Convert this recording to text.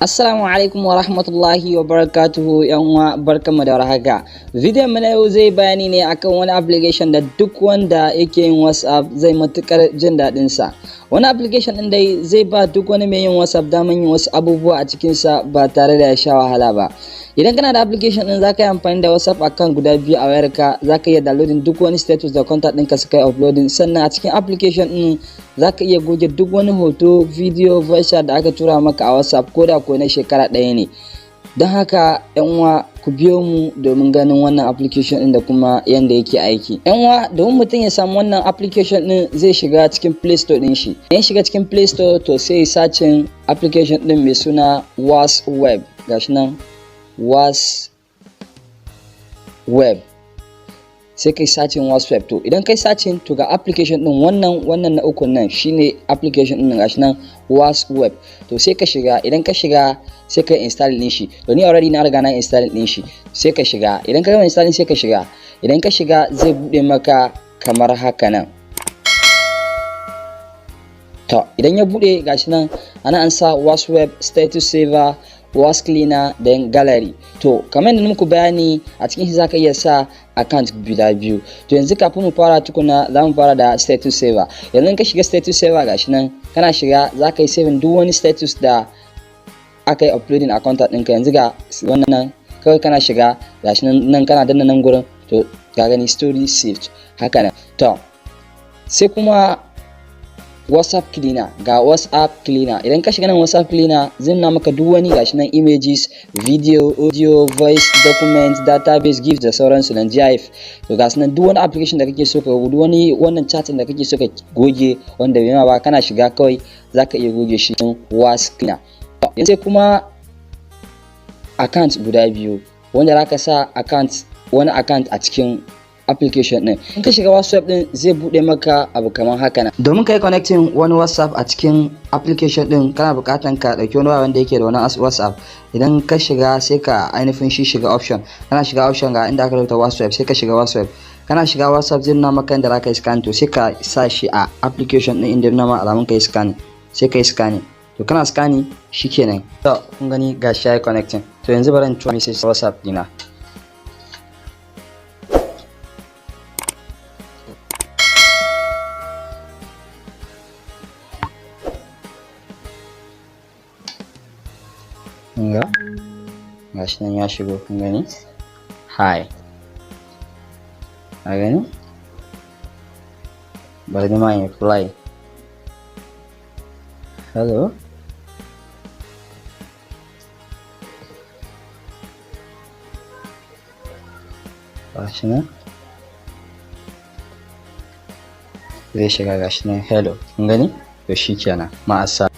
Assalamu alaikum wa rahmatullahi wa barakatuhu yan uwa barkanmu da warhaka. Bidiyon mu na yau zai bayani ne akan wani application da duk wanda yake yin WhatsApp zai matukar jin daɗin sa. Wani application din dai zai ba duk wani mai yin WhatsApp daman yin wasu abubuwa a cikin sa ba tare da ya sha wahala ba. Idan kana da application din zaka yi amfani da WhatsApp account guda biyu a wayarka, zaka iya downloading duk wani status da contact ɗinka suka yi uploading, sannan a cikin application din zaka iya goge duk wani hoto, video, voice da aka tura maka a WhatsApp koda ko na shekara ɗaya ne. Don haka yan uwa ku biyo mu domin ganin wannan application din da kuma yanda yake aiki. Yan uwa, domin mutum ya samu wannan application din zai shiga cikin Play Store din shi. Idan shiga cikin Play Store to sai ya searching application din mai suna wasu web. Gashi nan wasu web. Sai kai searching wasu web. To idan kai searching to ga application din wannan na ukun nan shine application din gashi nan wasu web. To sai ka shiga, idan ka shiga sai ka install din shi. To ni already na riga na install din shi. Sai ka shiga, idan ka gama install sai ka shiga. Idan ka shiga zai bude maka kamar haka nan. To idan ya bude gashi nan ana an sa wasu web, status saver, wasu cleaner da gallery. To kamar yadda muku bayani a cikin shi zaka iya sa account guda biyu. To yanzu kafin mu fara tukuna za mu fara da status saver. Yanzu ka shiga status saver gashi nan kana shiga zaka yi saving duk wani status da aka yi uploading a contact ɗinka. Yanzu ga wannan kawai kana shiga gashi nan kana danna nan gurin, to ga gani story saved haka nan. To sai kuma WhatsApp cleaner, ga WhatsApp cleaner. Idan ka shiga nan WhatsApp cleaner zai nuna maka duk wani gashi nan images, video, audio, voice, documents, database, gifs da sauransu nan GIF. To gashi nan duk wani application da kake so ka duk wani wannan chatting da kake so ka goge wanda bai ma ba kana shiga kawai zaka iya goge shi cikin WhatsApp cleaner. Sai kuma account guda biyu wanda zaka sa wani account a cikin application din. In ka shiga WhatsApp din zai bude maka abu kamar haka nan. Domin kai connecting wani WhatsApp a cikin application din kana bukatan ka dauki wani wanda yake da wani WhatsApp. Idan ka shiga sai ka ainihin shiga option. Kana shiga option ga inda aka rubuta WhatsApp sai ka shiga WhatsApp. Kana shiga WhatsApp zai nuna maka inda zaka yi scan, to sai ka sa shi a application din inda nuna maka alamun ka yi scan. Sai ka yi scanning. To kana scanning shikenan. To kun gani gashi yayi connecting. To yanzu bari in tura message WhatsApp dina. Gashi nan ya shigo, kun gani? Hi. A gani? Bari ni ma in reply. Hello. Gashi nan. Zai shiga gashi nan hello. Kun gani? To shikenan. Ma'asa.